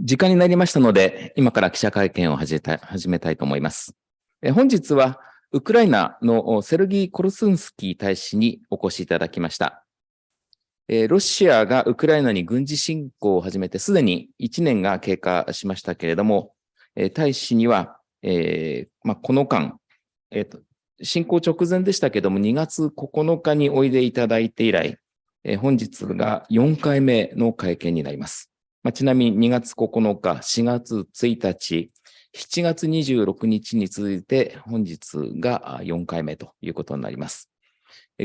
時間になりましたので、今から記者会見を始めたいと思います。本日は、ウクライナのセルギー・コルスンスキー大使にお越しいただきました。ロシアがウクライナに軍事侵攻を始めてすでに1年が経過しましたけれども、大使には、この間、侵攻直前でしたけれども、2月9日においでいただいて以来、本日が4回目の会見になります。ちなみに2月9日、4月1日、7月26日に続いて本日が4回目ということになります。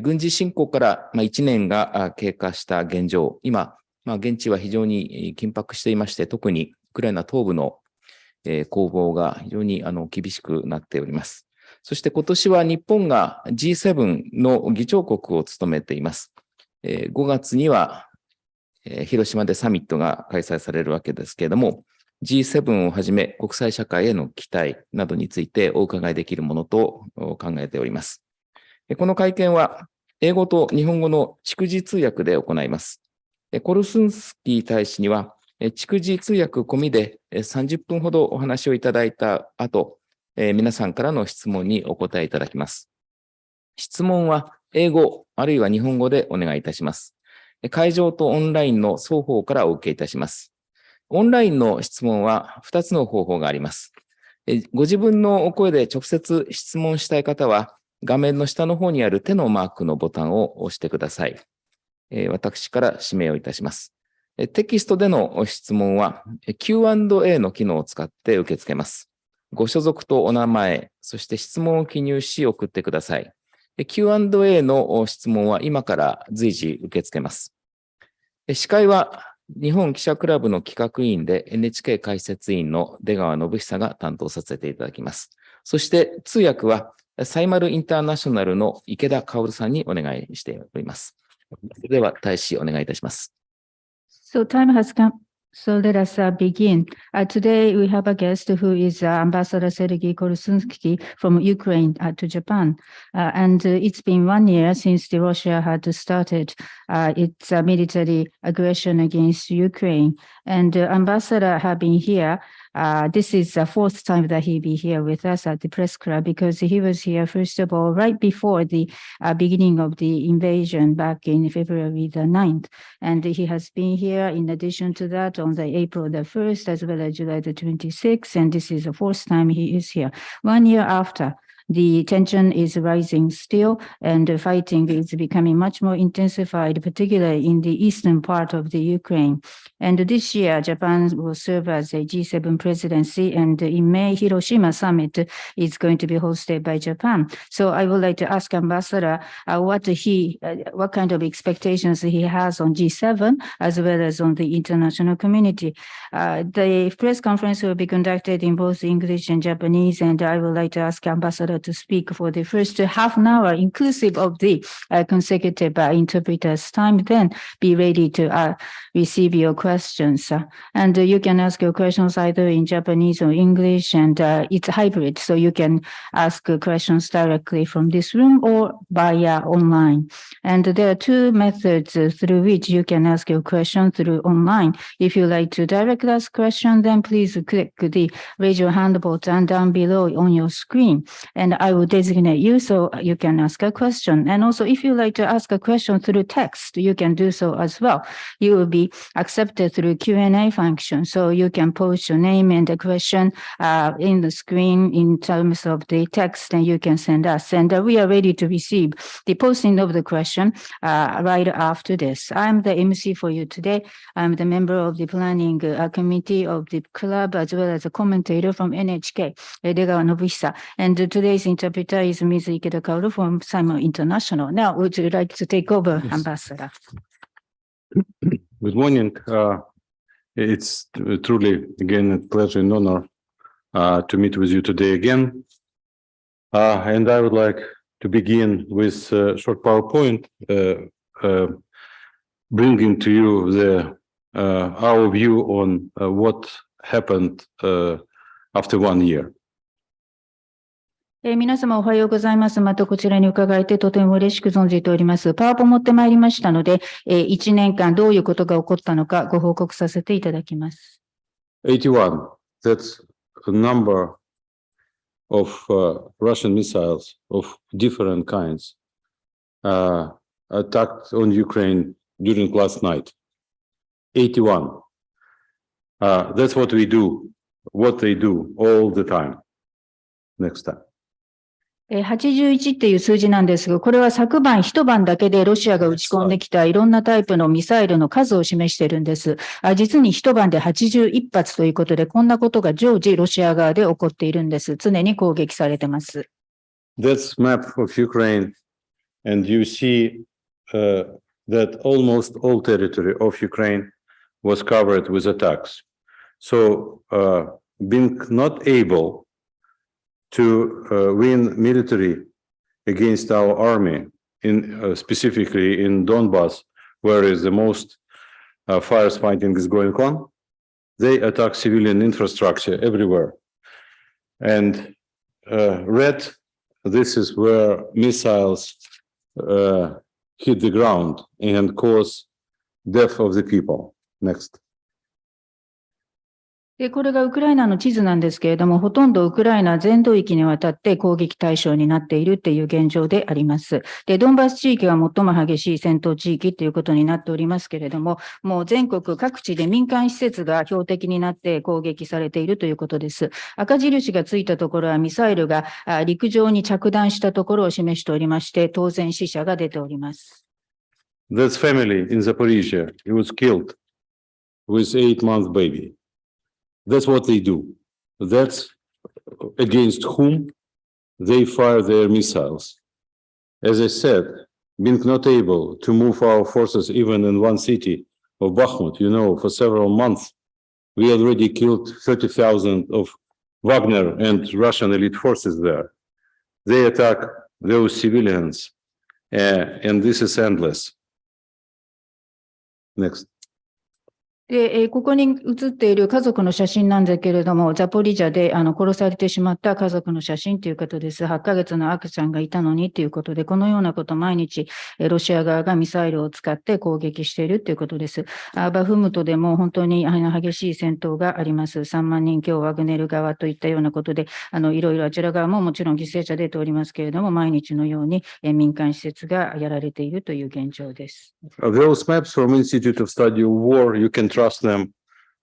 軍事侵攻から1年が経過した現状、今、現地は非常に緊迫していまして、特にウクライナ東部の攻防が非常に厳しくなっております。そして今年は日本が G7 の議長国を務めています。5月には広島でサミットが開催されるわけですけれども、G7 をはじめ国際社会への期待などについてお伺いできるものと考えております。この会見は英語と日本語の逐次通訳で行います。コルスンスキー大使には逐次通訳込みで30分ほどお話をいただいた後、皆さんからの質問にお答えいただきます。質問は英語あるいは日本語でお願いいたします。会場とオンラインの双方からお受けいたします。オンラインの質問は2つの方法があります。ご自分のお声で直接質問したい方は、画面の下の方にある手のマークのボタンを押してください。私から指名をいたします。テキストでの質問は Q&A の機能を使って受け付けます。ご所属とお名前、そして質問を記入し送ってください。Q&A の質問は今から随時受け付けます。司会は日本記者クラブの企画委員で NHK 解説委員の出川展恒が担当させていただきます。そして通訳はサイマルインターナショナルの池田薫さんにお願いしております。では大使お願いいたします。So time has come. So let us begin. Today we have a guest who is Ambassador Sergei Korsunsky from Ukraine to Japan. And it's been 1 year since Russia had started its military aggression against Ukraine. And Ambassador have been here. This is the fourth time that he be here with us at the press club because he was here, first of all, right before the beginning of the invasion back in February the 9th. And he has been here in addition to that on the April the 1st as well as July the 26th. And this is the fourth time he is here. 1 year after, the tension is rising still, and the fighting is becoming much more intensified, particularly in the eastern part of the Ukraine. And this year, Japan will serve as a G7 presidency, and in May, Hiroshima summit is going to be hosted by Japan. So I would like to ask Ambassador what kind of expectations he has on G7 as well as on the international community. The press conference will be conducted in both English and Japanese, and I would like to ask Ambassador to speak for the first half an hour, inclusive of the consecutive interpreter's time. Then be ready to receive your questions. And you can ask your questions either in Japanese or English, and it's hybrid, so you can ask questions directly from this room or via online. And there are two methods through which you can ask your question through online. If you like to direct ask question, then please click the raise your hand button down below on your screen, and I will designate you so you can ask a question. And also, if you like to ask a question through text, you can do so as well. You will be accepted through Q&A function, so you can post your name and the question in the screen in terms of the text, and you can send us. And we are ready to receive the posting of the question right after this. I'm the MC for you today. I'm the member of the planning committee of the club as well as a commentator from NHK, Degawa Nobuhisa. And today's interpreter is Ms. Ikeda Kaoru from Saimon International. Now, would you like to take over, yes. Ambassador? Good morning. It's truly, again, a pleasure and honor to meet with you today again. And I would like to begin with a short PowerPoint, bringing to you our view on what happened after 1 year. 皆様おはようございます。またこちらに伺えてとても嬉しく存じております。パワポ持ってまいりましたので、1年間どういうことが起こったのかご報告させていただきます。81, that's a number of Russian missiles of different kinds attacked on Ukraine during last night. 81. That's what we do, what they do all the time. Next time. 81っていう数字なんですが、これは昨晩一晩だけでロシアが撃ち込んできたいろんなタイプのミサイルの数を示しているんです。実に一晩で81発ということで、こんなことが常時ロシア側で起こっているんです。常に攻撃されています。That's map of Ukraine, and you see that almost all territory of Ukraine was covered with attacks. So being not able to win military against our army, specifically in Donbass, where is the most fires fighting is going on, they attack civilian infrastructure everywhere. And red, this is where missiles hit the ground and cause death of the people. Next. で、これがウクライナの地図なんですけれども、ほとんどウクライナ全土域にわたって攻撃対象になっているっていう現状であります。で、ドンバス地域が最も激しい戦闘地域ということになっておりますけれども、もう全国各地で民間施設が標的になって攻撃されているということです。赤印がついたところはミサイルが陸上に着弾したところを示しておりまして、当然死者が出ております。This family in Zaporizhia, he was killed with 8-month baby. That's what they do. That's against whom they fire their missiles. As I said, being not able to move our forces even in one city of Bakhmut, you know, for several months, we already killed 30,000 of Wagner and Russian elite forces there. They attack those civilians, and this is endless. Next. で、ここに写っている家族の写真なんだけれども、ザポリジャで殺されてしまった家族の写真ということです。8ヶ月の赤ちゃんがいたのにということで、このようなこと毎日、ロシア側がミサイルを使って攻撃しているということです。バフムトでも本当に激しい戦闘があります。3万人強ワグネル側といったようなことで、いろいろあちら側ももちろん犠牲者出ておりますけれども、毎日のように民間施設がやられているという現状です。Those maps from Institute of Study of War, you can trust them.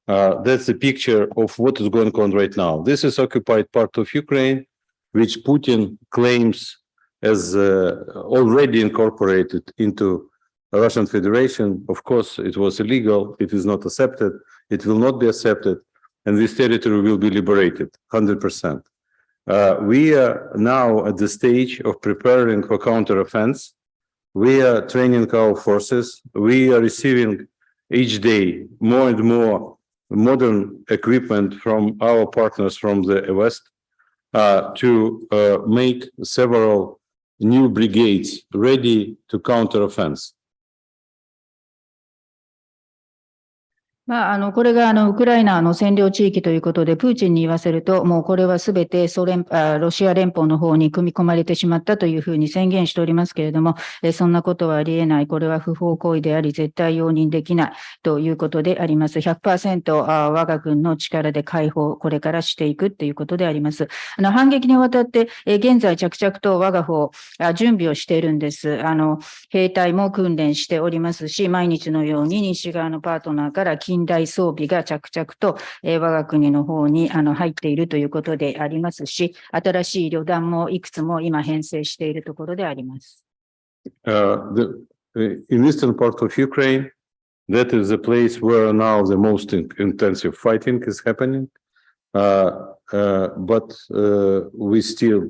That's a picture of what is going on right now. This is occupied part of Ukraine, which Putin claims as already incorporated into the Russian Federation. Of course, it was illegal. It is not accepted. It will not be accepted. And this territory will be liberated, 100%. We are now at the stage of preparing for counteroffense. We are training our forces. We are receiving each day more and more modern equipment from our partners from the West to make several new brigades ready to counteroffense. これがウクライナの占領地域ということで、プーチンに言わせると、もうこれはすべてロシア連邦の方に組み込まれてしまったというふうに宣言しておりますけれども、そんなことはありえない。これは不法行為であり、絶対容認できないということであります。100% 我が軍の力で解放、これからしていくということであります。反撃にわたって、現在着々と我が方、準備をしているんです。兵隊も訓練しておりますし、毎日のように西側のパートナーから近代装備が着々と我が国の方に入っているということでありますし、新しい旅団もいくつも今編成しているところであります。In eastern part of Ukraine, that is the place where now the most intensive fighting is happening. But we still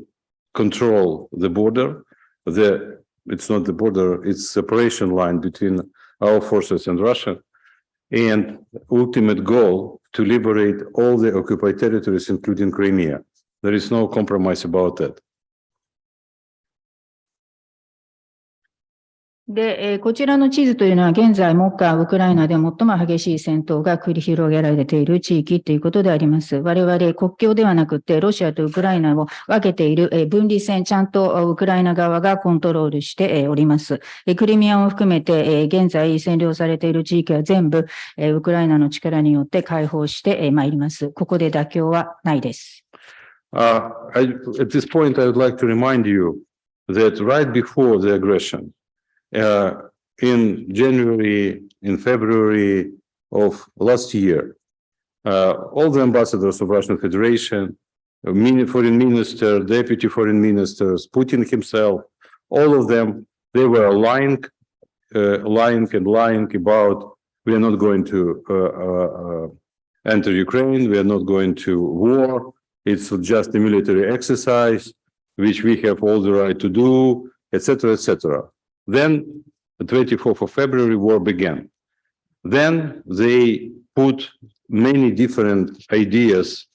control the border. It's not the border, it's separation line between our forces and Russia. And ultimate goal to liberate all the occupied territories, including Crimea. There is no compromise about that. で、こちらの地図というのは現在、目下、ウクライナで最も激しい戦闘が繰り広げられている地域ということであります。我々、国境ではなくて、ロシアとウクライナを分けている分離線、ちゃんとウクライナ側がコントロールしております。クリミアを含めて、現在占領されている地域は全部、ウクライナの力によって解放してまいります。ここで妥協はないです。At this point, I would like to remind you that right before the aggression, in January, in February of last year, all the ambassadors of Russian Federation, foreign minister, deputy foreign ministers, Putin himself, all of them, they were lying about we are not going to enter Ukraine, we are not going to war, it's just a military exercise, which we have all the right to do, etc., etc. Then, the 24th of February, war began. Then they put many different ideas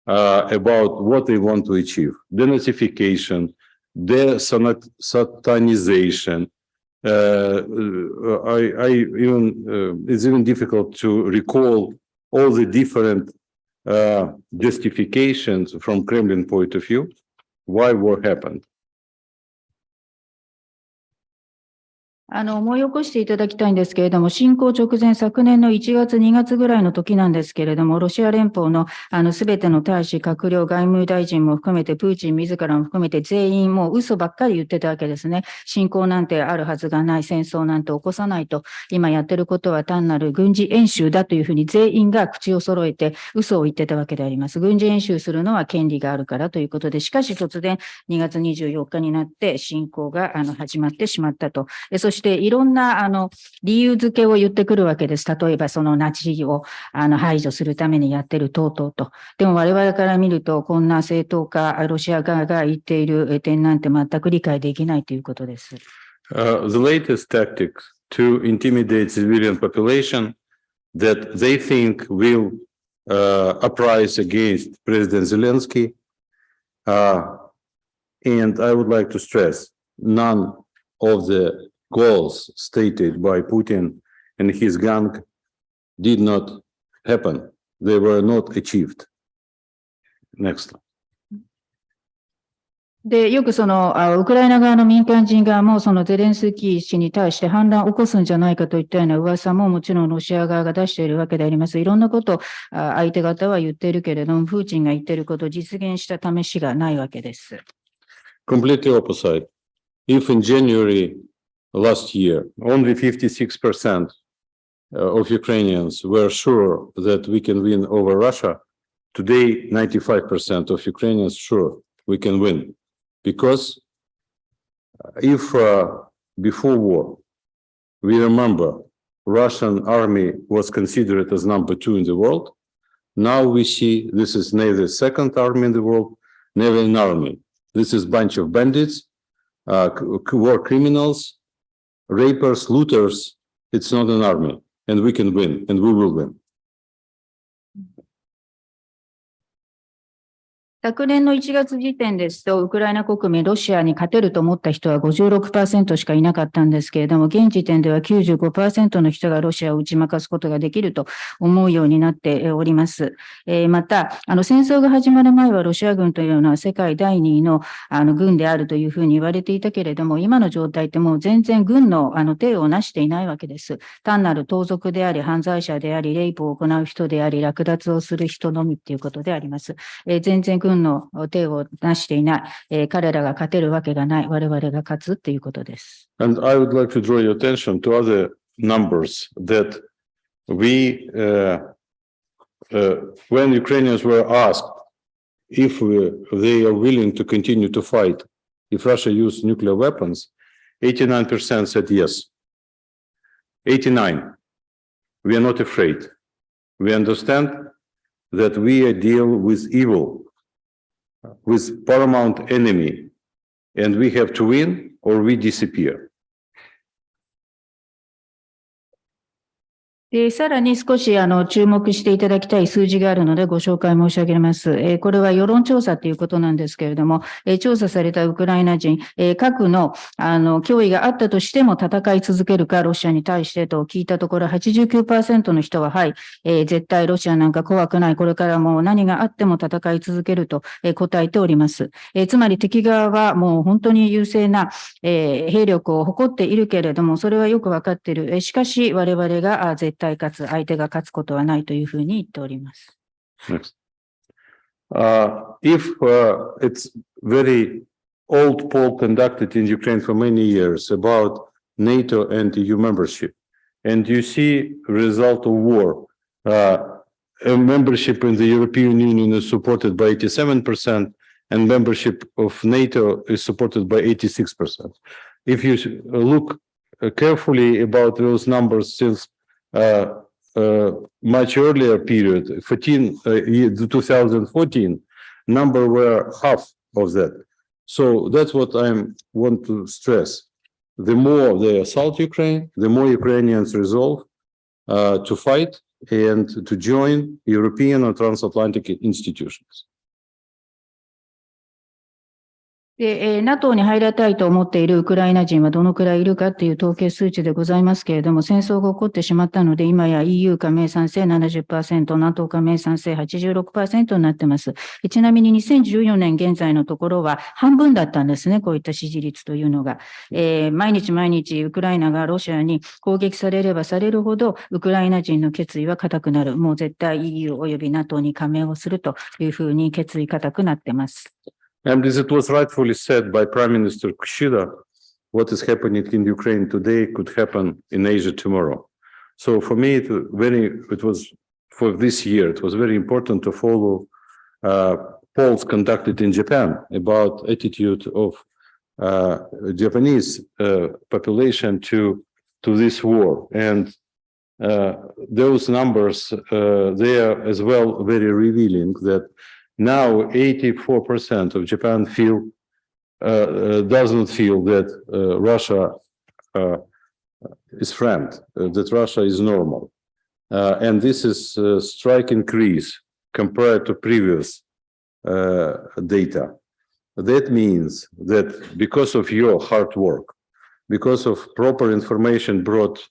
about what they want to achieve. Denazification, desatanization. It's even difficult to recall all the different justifications from Kremlin point of view, why war happened. 思い起こしていただきたいんですけれども、侵攻直前、昨年の1月、2月ぐらいの時なんですけれども、ロシア連邦のすべての大使、閣僚、外務大臣も含めて、プーチン自らも含めて、全員もう嘘ばっかり言ってたわけですね。侵攻なんてあるはずがない、戦争なんて起こさないと、今やってることは単なる軍事演習だというふうに全員が口を揃えて嘘を言ってたわけであります。軍事演習するのは権利があるからということで、しかし突然2月24日になって侵攻が始まってしまったと。そしていろんな理由付けを言ってくるわけです。例えばそのナチを排除するためにやってる等々と。でも我々から見るとこんな正当化、ロシア側が言っている点なんて全く理解できないということです。The latest tactic to intimidate civilian population that they think will uprise against President Zelensky, and I would like to stress none of the goals stated by Putin and his gang did not happen. They were not achieved. Next. で、よくウクライナ側の民間人側もゼレンスキー氏に対して反乱を起こすんじゃないかといったような噂ももちろんロシア側が出しているわけであります。いろんなことを相手方は言っているけれども、プーチンが言っていることを実現した試しがないわけです。Completely opposite. If in January last year, only 56% of Ukrainians were sure that we can win over Russia, today 95% of Ukrainians sure we can win. Because if before war, we remember Russian army was considered as number 2 in the world, now we see this is neither second army in the world, neither an army. This is a bunch of bandits, war criminals, rapers, looters. It's not an army, and we can win, and we will win. 昨年の1月時点ですと、ウクライナ国民、ロシアに勝てると思った人は 56% しかいなかったんですけれども、現時点では 95% の人がロシアを打ち負かすことができると思うようになっております。また、戦争が始まる前はロシア軍というのは世界第2位の軍であるというふうに言われていたけれども、今の状態ってもう全然軍の手をなしていないわけです。単なる盗賊であり、犯罪者であり、レイプを行う人であり、略奪をする人のみということであります。全然軍の手をなしていない、彼らが勝てるわけがない、我々が勝つということです。And I would like to draw your attention to other numbers that we, when Ukrainians were asked if they are willing to continue to fight, if Russia used nuclear weapons, 89% said yes. 89. We are not afraid. We understand that we deal with evil, with paramount enemy, and we have to win or we disappear. で、さらに少し注目していただきたい数字があるのでご紹介申し上げます。これは世論調査ということなんですけれども、調査されたウクライナ人、核の脅威があったとしても戦い続けるか、ロシアに対してと聞いたところ、89% の人は、はい、絶対ロシアなんか怖くない、これからもう何があっても戦い続けると答えております。つまり敵側はもう本当に優勢な兵力を誇っているけれども、それはよくわかっている。しかし、我々が絶対勝つ、相手が勝つことはないというふうに言っております。Next. If it's very old poll conducted in Ukraine for many years about NATO and EU membership, and you see result of war, a membership in the European Union is supported by 87%, and membership of NATO is supported by 86%. If you look carefully about those numbers since much earlier period, 2014, number were half of that. So that's what I want to stress. The more they assault Ukraine, the more Ukrainians resolve to fight and to join European or transatlantic institutions. で、NATO に入りたいと思っているウクライナ人はどのくらいいるかという統計数値でございますけれども、戦争が起こってしまったので、今や EU 加盟賛成 70%、NATO 加盟賛成 86% になっています。ちなみに2014年現在のところは半分だったんですね、こういった支持率というのが。毎日毎日ウクライナがロシアに攻撃されればされるほど、ウクライナ人の決意は固くなる。もう絶対 EU および NATO に加盟をするというふうに決意固くなっています。And as it was rightfully said by Prime Minister Kishida, what is happening in Ukraine today could happen in Asia tomorrow. So for me, it was for this year, it was very important to follow polls conducted in Japan about attitude of Japanese population to this war. And those numbers, they are as well very revealing that now 84% of Japan does not feel that Russia is friend, that Russia is normal. And this is a strike increase compared to previous data. That means that because of your hard work, because of proper information brought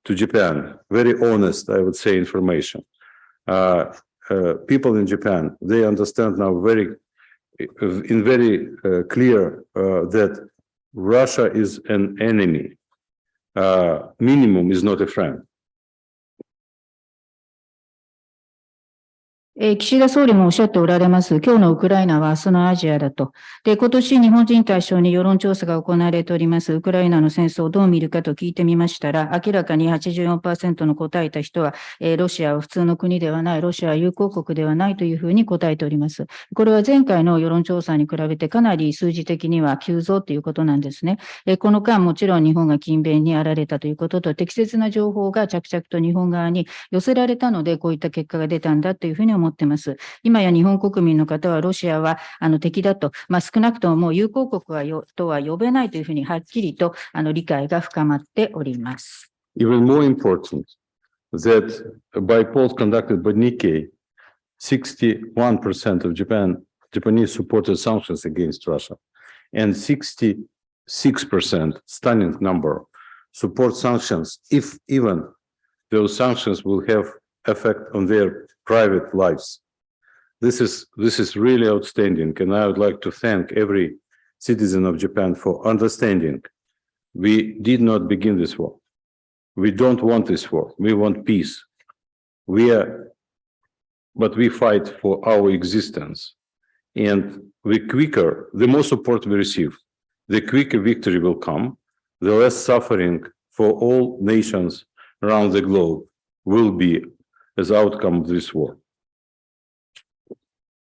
to Japan, very honest, I would say, information, people in Japan, they understand now very clear that Russia is an enemy. Minimum is not a friend. 岸田総理もおっしゃっておられます。今日のウクライナは明日のアジアだと。で、今年日本人対象に世論調査が行われております。ウクライナの戦争をどう見るかと聞いてみましたら、明らかに 84% の答えた人は、ロシアは普通の国ではない、ロシアは友好国ではないというふうに答えております。これは前回の世論調査に比べてかなり数字的には急増ということなんですね。この間もちろん日本が勤勉にあられたということと、適切な情報が着々と日本側に寄せられたので、こういった結果が出たんだというふうに思っています。今や日本国民の方はロシアは敵だと、少なくとももう友好国とは呼べないというふうにはっきりと理解が深まっております。Even more important that by polls conducted by Nikkei, 61% of Japanese supported sanctions against Russia, and 66%, stunning number, support sanctions if even those sanctions will have effect on their private lives. This is really outstanding, and I would like to thank every citizen of Japan for understanding. We did not begin this war. We don't want this war. We want peace. But we fight for our existence. And the more support we receive, the quicker victory will come, the less suffering for all nations around the globe will be as outcome of this war.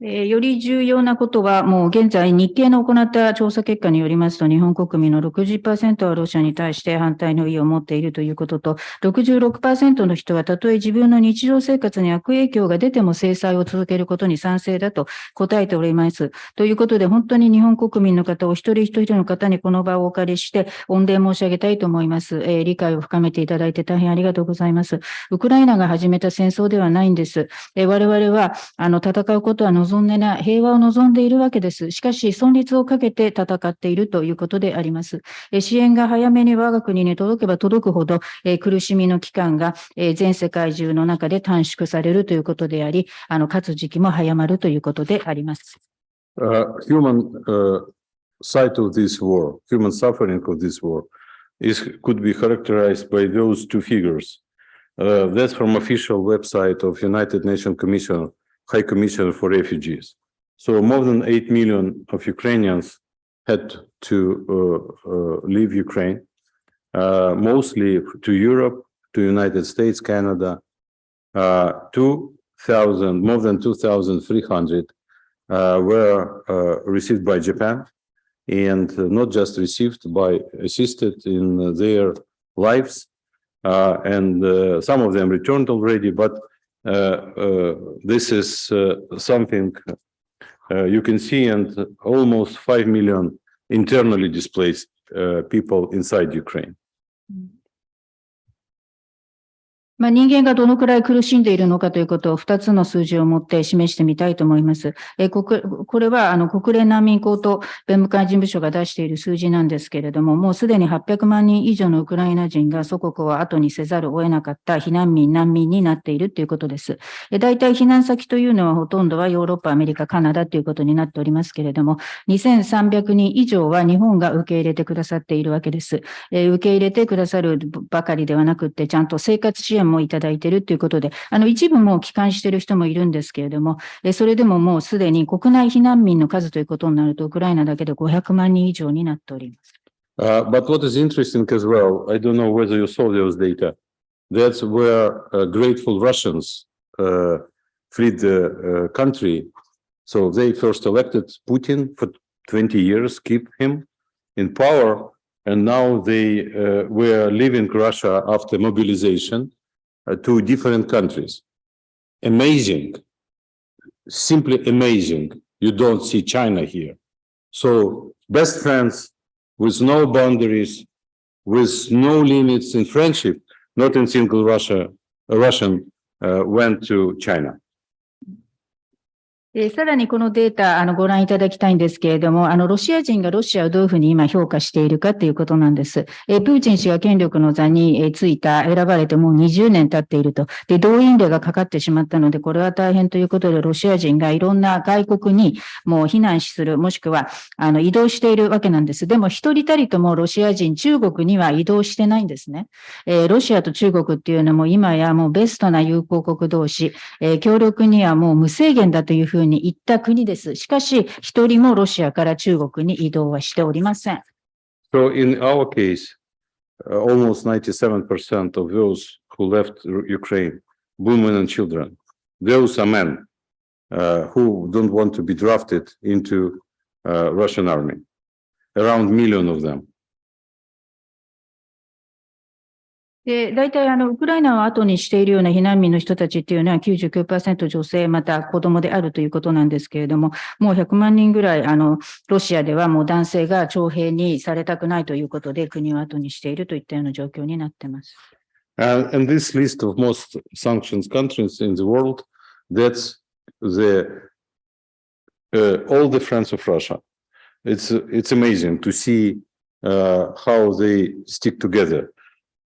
より重要なことは、もう現在日経の行った調査結果によりますと、日本国民の 60% はロシアに対して反対の意を持っているということと、66% の人はたとえ自分の日常生活に悪影響が出ても制裁を続けることに賛成だと答えております。ということで、本当に日本国民の方、お一人一人の方にこの場をお借りして御礼申し上げたいと思います。理解を深めていただいて大変ありがとうございます。ウクライナが始めた戦争ではないんです。我々は戦うことは望んでない、平和を望んでいるわけです。しかし、存立をかけて戦っているということであります。支援が早めに我が国に届けば届くほど、苦しみの期間が全世界中の中で短縮されるということであり、勝つ時期も早まるということであります。Human side of this war, human suffering of this war, could be characterized by those two figures. That's from official website of United Nations Commission, High Commissioner for Refugees. So more than 8 million of Ukrainians had to leave Ukraine, mostly to Europe, to United States, Canada. More than 2,300 were received by Japan, and not just received, but assisted in their lives. And some of them returned already, but this is something you can see, and almost 5 million internally displaced people inside Ukraine. 人間がどのくらい苦しんでいるのかということを2つの数字を持って示してみたいと思います。これは国連難民高等弁務官事務所が出している数字なんですけれども、もうすでに800万人以上のウクライナ人が祖国を後にせざるを得なかった避難民、難民になっているということです。大体避難先というのはほとんどはヨーロッパ、アメリカ、カナダということになっておりますけれども、2300人以上は日本が受け入れてくださっているわけです。受け入れてくださるばかりではなくって、ちゃんと生活支援もいただいているということで、一部も帰還している人もいるんですけれども、それでももうすでに国内避難民の数ということになると、ウクライナだけで500万人以上になっております。But what is interesting as well, I don't know whether you saw those data, that's where grateful Russians fled the country. So they first elected Putin for 20 years, keep him in power, and now they were leaving Russia after mobilization to different countries. Amazing, simply amazing. You don't see China here. So best friends with no boundaries, with no limits in friendship, not in single Russian went to China. さらにこのデータ、ご覧いただきたいんですけれども、ロシア人がロシアをどういうふうに今評価しているかということなんです。プーチン氏が権力の座についた、選ばれてもう20年経っていると。で、動員令がかかってしまったので、これは大変ということで、ロシア人がいろんな外国にもう避難する、もしくは、移動しているわけなんです。でも、一人たりともロシア人、中国には移動してないんですね。ロシアと中国っていうのも今やもうベストな友好国同士、協力にはもう無制限だというふうに言った国です。しかし、一人もロシアから中国に移動はしておりません。So in our case, almost 97% of those who left Ukraine, women and children, those are men who don't want to be drafted into Russian army. Around 1 million of them. 大体ウクライナを後にしているような避難民の人たちっていうのは 99% 女性また子供であるということなんですけれども、もう100万人ぐらいロシアではもう男性が徴兵にされたくないということで国を後にしているといったような状況になっています。And this list of most sanctioned countries in the world, that's all the friends of Russia. It's amazing to see how they stick together.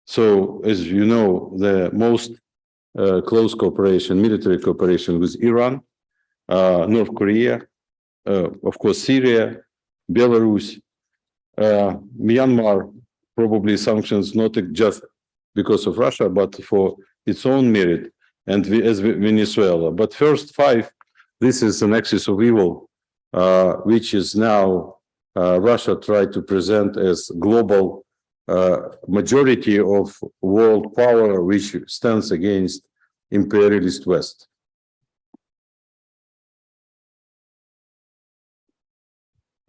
So, as you know, the most close cooperation, military cooperation with Iran, North Korea, of course, Syria, Belarus, Myanmar, probably sanctions not just because of Russia, but for its own merit, and as Venezuela. But first 5, this is an axis of evil, which is now Russia tried to present as global majority of world power which stands against imperialist West.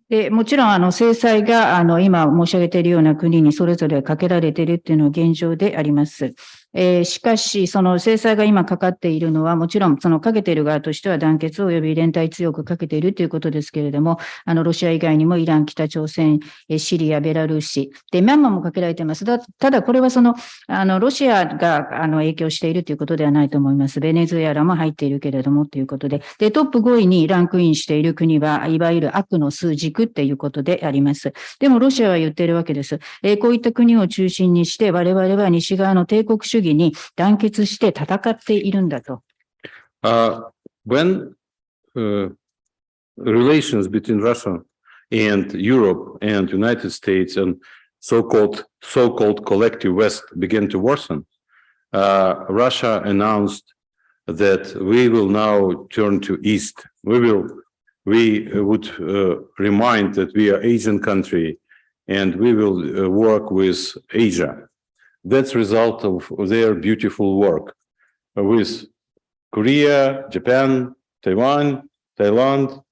で、もちろん、制裁が、今申し上げているような国にそれぞれかけられているっていうのは現状であります。しかし、その制裁が今かかっているのは、もちろん、そのかけている側としては団結及び連帯強くかけているということですけれども、ロシア以外にもイラン、北朝鮮、シリア、ベラルーシ、で、ミャンマーもかけられています。ただ、これはロシアが、影響しているということではないと思います。ベネズエラも入っているけれども、ということで、トップ5位にランクインしている国は、いわゆる悪の数軸っていうことであります。でも、ロシアは言っているわけです。こういった国を中心にして、我々は西側の帝国主義に団結して戦っているんだと。When relations between Russia and Europe and United States and so-called collective West began to worsen, Russia announced that we will now turn to East. We would remind that we are Asian country and we will work with Asia. That's a result of their beautiful work with Korea, Japan, Taiwan, Thailand,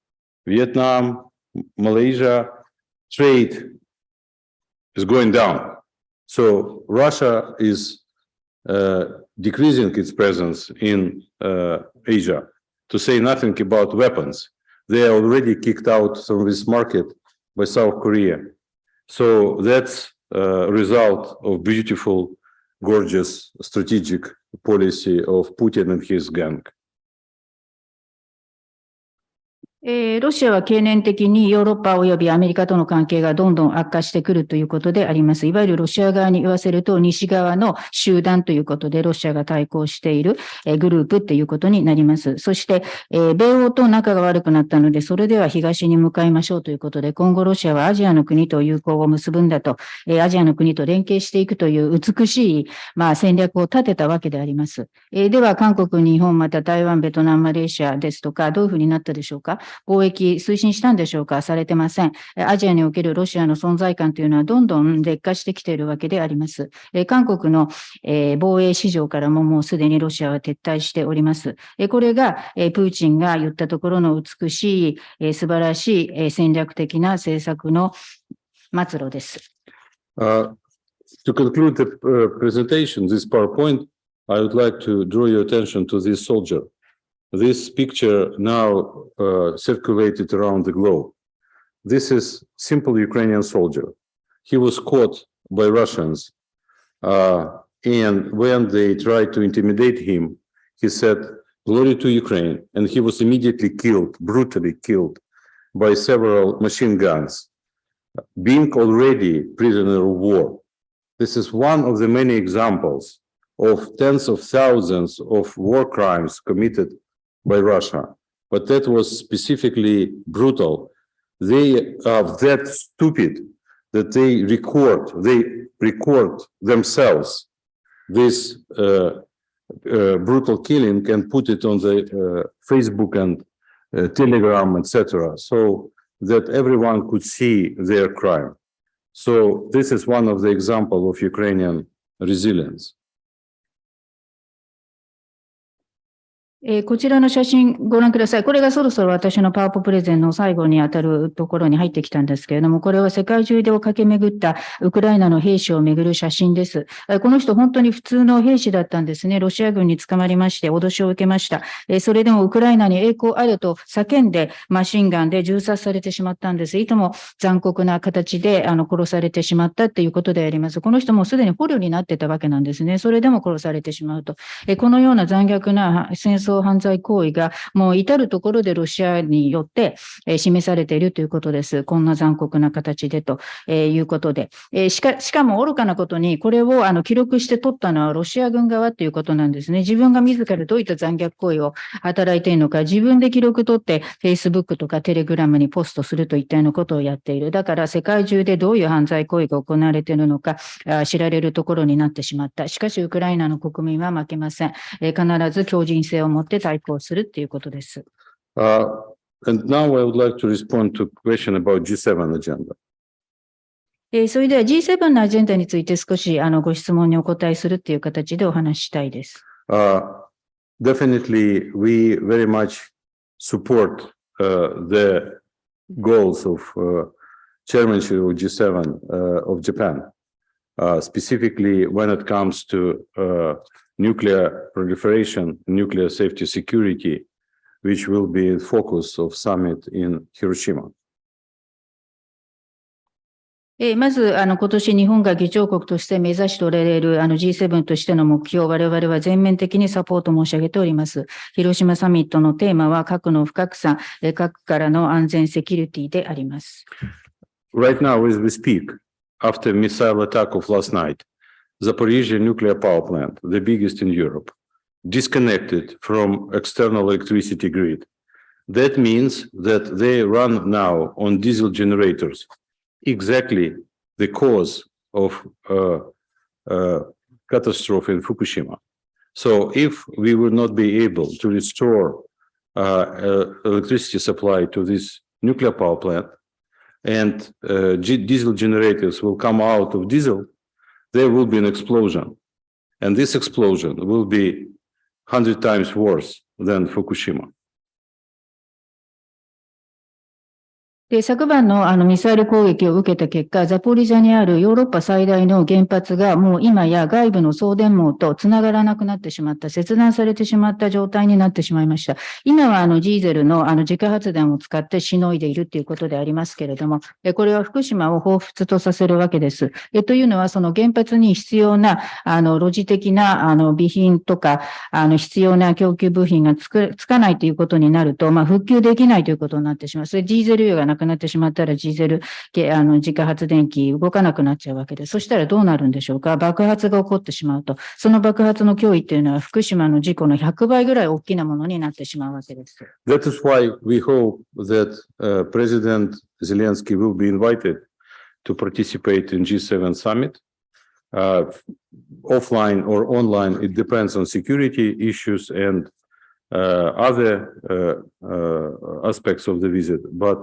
Vietnam, Malaysia. Trade is going down. So Russia is decreasing its presence in Asia, to say nothing about weapons. They are already kicked out from this market by South Korea. So that's a result of beautiful, gorgeous strategic policy of Putin and his gang. ロシアは経年的にヨーロッパ及びアメリカとの関係がどんどん悪化してくるということであります。いわゆるロシア側に言わせると、西側の集団ということで、ロシアが対抗しているグループということになります。そして、米欧と仲が悪くなったので、それでは東に向かいましょうということで、今後ロシアはアジアの国と友好を結ぶんだと、アジアの国と連携していくという美しい、戦略を立てたわけであります。では、韓国、日本、また台湾、ベトナム、マレーシアですとか、どういうふうになったでしょうか。貿易推進したんでしょうか。されてません。アジアにおけるロシアの存在感というのはどんどん劣化してきているわけであります。韓国の防衛市場からももうすでにロシアは撤退しております。これがプーチンが言ったところの美しい素晴らしい戦略的な政策の末路です。To conclude the presentation, this PowerPoint, I would like to draw your attention to this soldier. This picture now circulated around the globe. This is simple Ukrainian soldier. He was caught by Russians, and when they tried to intimidate him, he said, "Glory to Ukraine," and he was immediately killed, brutally killed by several machine guns, being already prisoner of war. This is one of the many examples of tens of thousands of war crimes committed by Russia, but that was specifically brutal. They are that stupid that they record themselves this brutal killing and put it on the Facebook and Telegram, etc., so that everyone could see their crime. So this is one of the examples of Ukrainian resilience. こちらの写真ご覧ください。これがそろそろ私のパワポプレゼンの最後にあたるところに入ってきたんですけれども、これは世界中で駆け巡ったウクライナの兵士を巡る写真です。この人本当に普通の兵士だったんですね。ロシア軍に捕まりまして脅しを受けました。それでもウクライナに栄光あれと叫んでマシンガンで銃殺されてしまったんです。いとも残酷な形で殺されてしまったっていうことであります。この人もすでに捕虜になってたわけなんですね。それでも殺されてしまうと。このような残虐な戦争犯罪行為がもう至るところでロシアによって示されているということです。こんな残酷な形でということで。しかも愚かなことにこれを記録して取ったのはロシア軍側ということなんですね。自分が自らどういった残虐行為を働いているのか、自分で記録取って Facebook とか Telegram にポストするといったようなことをやっている。だから世界中でどういう犯罪行為が行われているのか知られるところになってしまった。しかしウクライナの国民は負けません。必ず強靭性を持って対抗するということです。And now I would like to respond to a question about G7 agenda. それでは G7 のアジェンダについて少しご質問にお答えするという形でお話ししたいです。Definitely, we very much support the goals of chairmanship of G7 of Japan, specifically when it comes to nuclear proliferation, nuclear safety security, which will be the focus of summit in Hiroshima. まず、今年日本が議長国として目指しておられるG7 としての目標を我々は全面的にサポート申し上げております。広島サミットのテーマは核の不拡散、核からの安全セキュリティであります。Right now, as we speak, after missile attack of last night, Zaporizhzhia nuclear power plant, the biggest in Europe, disconnected from external electricity grid. That means that they run now on diesel generators. Exactly the cause of catastrophe in Fukushima. So if we will not be able to restore electricity supply to this nuclear power plant and diesel generators will come out of diesel, there will be an explosion. And this explosion will be 100 times worse than Fukushima. で、昨晩のミサイル攻撃を受けた結果、ザポリジャにあるヨーロッパ最大の原発がもう今や外部の送電網とつながらなくなってしまった、切断されてしまった状態になってしまいました。今はディーゼルの自家発電を使ってしのいでいるということでありますけれども、これは福島を彷彿とさせるわけです。というのはその原発に必要なロジ的な備品とか必要な供給部品がつかないということになると、復旧できないということになってしまう。それディーゼル油がなくなってしまったらディーゼル自家発電機動かなくなっちゃうわけです。そしたらどうなるんでしょうか。爆発が起こってしまうと、その爆発の脅威というのは福島の事故の100倍ぐらい大きなものになってしまうわけです。That is why we hope that President Zelensky will be invited to participate in G7 summit. Offline or online, it depends on security issues and other aspects of the visit. But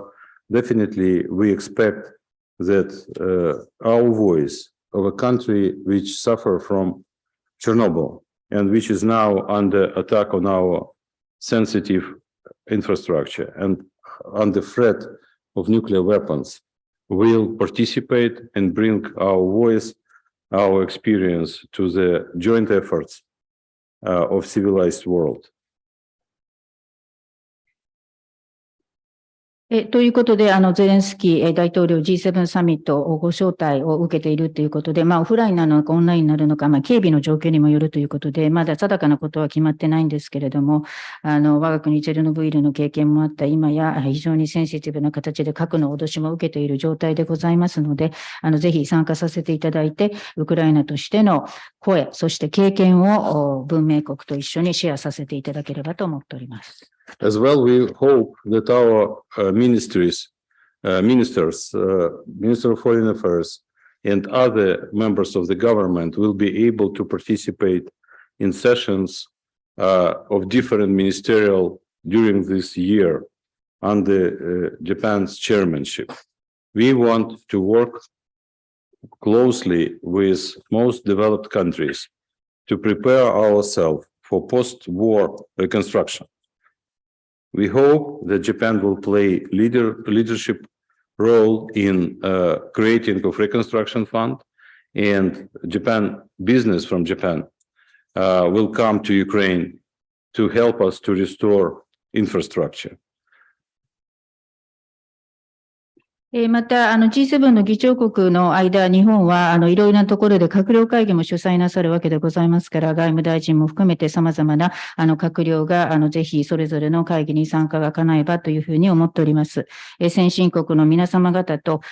definitely, we expect that our voice of a country which suffered from Chernobyl and which is now under attack on our sensitive infrastructure and under threat of nuclear weapons will participate and bring our voice, our experience to the joint efforts of civilized world. ということで、ゼレンスキー大統領 G7 サミットをご招待を受けているということで、オフラインなのかオンラインになるのか、警備の状況にもよるということで、まだ定かなことは決まってないんですけれども、我が国チェルノブイリの経験もあった今や、非常にセンシティブな形で核の脅しも受けている状態でございますので、ぜひ参加させていただいて、ウクライナとしての声、そして経験を文明国と一緒にシェアさせていただければと思っております。As well, we hope that our ministers, Minister of Foreign Affairs, and other members of the government will be able to participate in sessions of different ministerial during this year under Japan's chairmanship. We want to work closely with most developed countries to prepare ourselves for post-war reconstruction. We hope that Japan will play leadership role in creating of reconstruction fund, and Japan business from Japan will come to Ukraine to help us to restore infrastructure. また、G7 の議長国の間、日本はいろいろなところで閣僚会議も主催なさるわけでございますから、外務大臣も含めて様々な閣僚がぜひそれぞれの会議に参加が叶えばというふうに思っております。先進国の皆様方と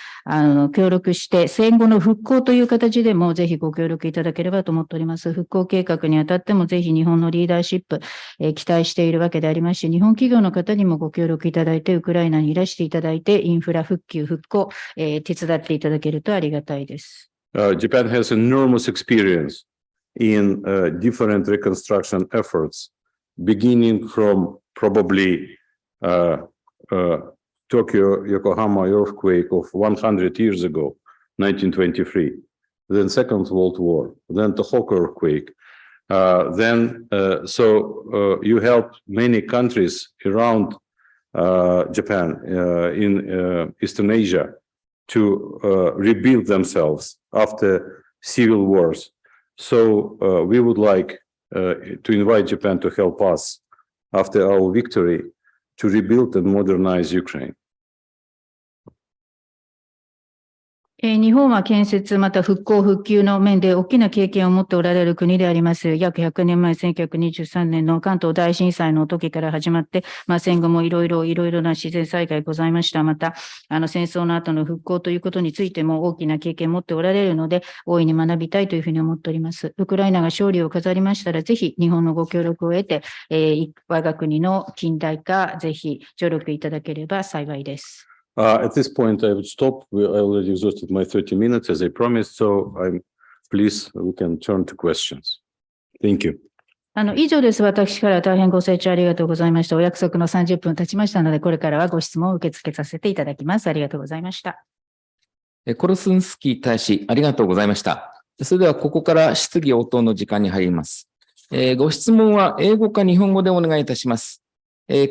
協力して、戦後の復興という形でもぜひご協力いただければと思っております。復興計画にあたってもぜひ日本のリーダーシップ、期待しているわけでありますし、日本企業の方にもご協力いただいて、ウクライナにいらしていただいて、インフラ復旧、復興、手伝っていただけるとありがたいです。Japan has enormous experience in different reconstruction efforts, beginning from probably Tokyo, Yokohama earthquake of 100 years ago, 1923, then Second World War, then Tohoku earthquake. So you helped many countries around Japan in Eastern Asia to rebuild themselves after civil wars. So we would like to invite Japan to help us after our victory to rebuild and modernize Ukraine. 日本は建設また復興復旧の面で大きな経験を持っておられる国であります。約100年前、1923年の関東大震災の時から始まって、戦後もいろいろな自然災害ございました。また、戦争の後の復興ということについても大きな経験を持っておられるので、大いに学びたいというふうに思っております。ウクライナが勝利を飾りましたら、ぜひ日本のご協力を得て、我が国の近代化、ぜひ助力いただければ幸いです。At this point, I would stop. I already exhausted my 30 minutes as I promised, so please, we can turn to questions. Thank you. 以上です。私から大変ご清聴ありがとうございました。お約束の30分経ちましたので、これからはご質問を受け付けさせていただきます。ありがとうございました。コルスンスキー大使、ありがとうございました。それでは、ここから質疑応答の時間に入ります。ご質問は英語か日本語でお願いいたします。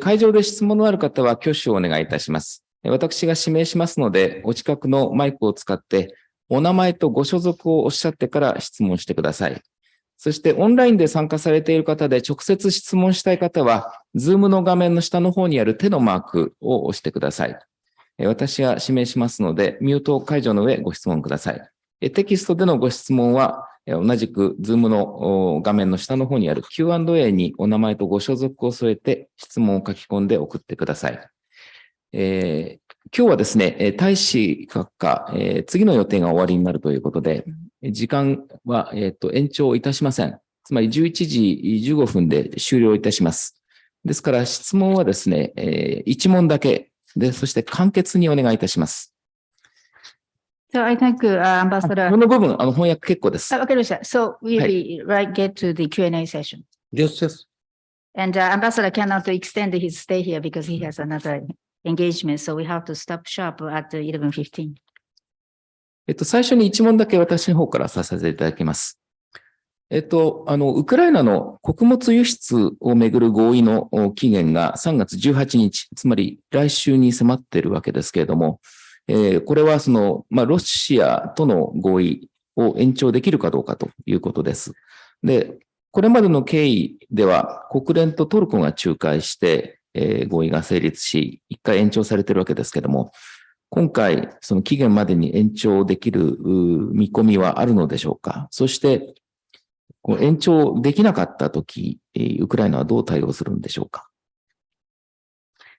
会場で質問のある方は挙手をお願いいたします。私が指名しますので、お近くのマイクを使って、お名前とご所属をおっしゃってから質問してください。そして、オンラインで参加されている方で直接質問したい方は、Zoom の画面の下の方にある手のマークを押してください。私が指名しますので、ミュート解除の上ご質問ください。テキストでのご質問は、同じく Zoom の画面の下の方にある Q&A にお名前とご所属を添えて質問を書き込んで送ってください。今日はですね、大使閣下、次の予定が終わりになるということで、時間は、延長いたしません。つまり11時15分で終了いたします。ですから質問はですね、1問だけで、そして簡潔にお願いいたします。So I thank Ambassador. この部分、翻訳結構です。わかりました。So we will get to the Q&A session. Yes. And Ambassador cannot extend his stay here because he has another engagement, so we have to stop sharp at 11:15. 最初に1問だけ私の方からさせていただきます。ウクライナの穀物輸出をめぐる合意の期限が3月18日、つまり来週に迫っているわけですけれども、これはロシアとの合意を延長できるかどうかということです。で、これまでの経緯では国連とトルコが仲介して、合意が成立し、一回延長されているわけですけれども、今回、その期限までに延長できる見込みはあるのでしょうか。そして、延長できなかったとき、ウクライナはどう対応するんでしょうか。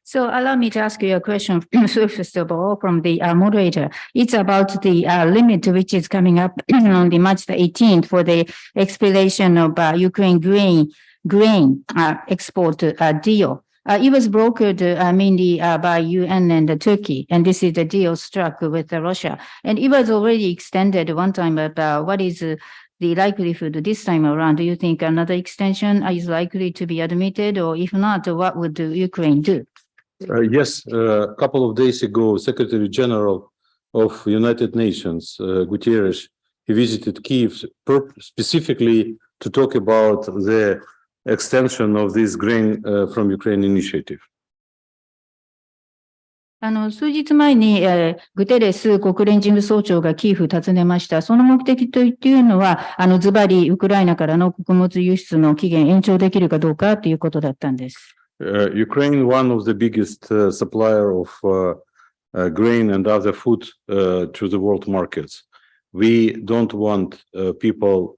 So allow me to ask you a question, first of all, from the moderator. It's about the limit which is coming up on the March the 18th for the expiration of Ukraine grain export deal. It was brokered mainly by UN and Turkey, and this is the deal struck with Russia. And it was already extended one time, but what is the likelihood this time around? Do you think another extension is likely to be admitted, or if not, what would Ukraine do? Yes, a couple of days ago, Secretary General of United Nations, Guterres, he visited Kyiv specifically to talk about the extension of this grain from Ukraine initiative. 数日前に、グテレス国連事務総長がキーフを訪ねました。その目的というのは、ズバリウクライナからの穀物輸出の期限延長できるかどうかということだったんです。Ukraine, one of the biggest supplier of grain and other food to the world markets. We don't want people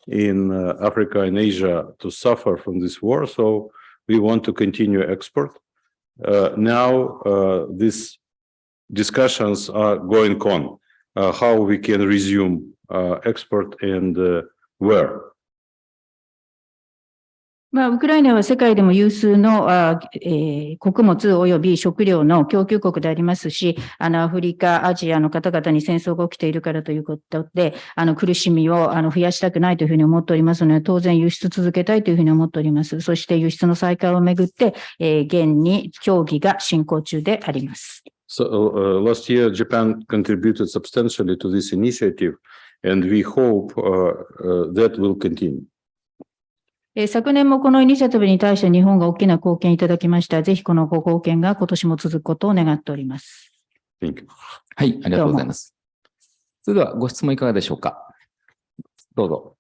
in Africa and Asia to suffer from this war, so we want to continue export. Now these discussions are going on, how we can resume export and where. ウクライナは世界でも有数の穀物及び食料の供給国でありますし、アフリカ、アジアの方々に戦争が起きているからということで、苦しみを増やしたくないというふうに思っておりますので、当然輸出続けたいというふうに思っております。そして輸出の再開をめぐって、現に協議が進行中であります。So last year, Japan contributed substantially to this initiative, and we hope that will continue. 昨年もこのイニシアチブに対して日本が大きな貢献いただきました。ぜひこのご貢献が今年も続くことを願っております。はい、ありがとうございます。それではご質問いかがでしょうか。どうぞ。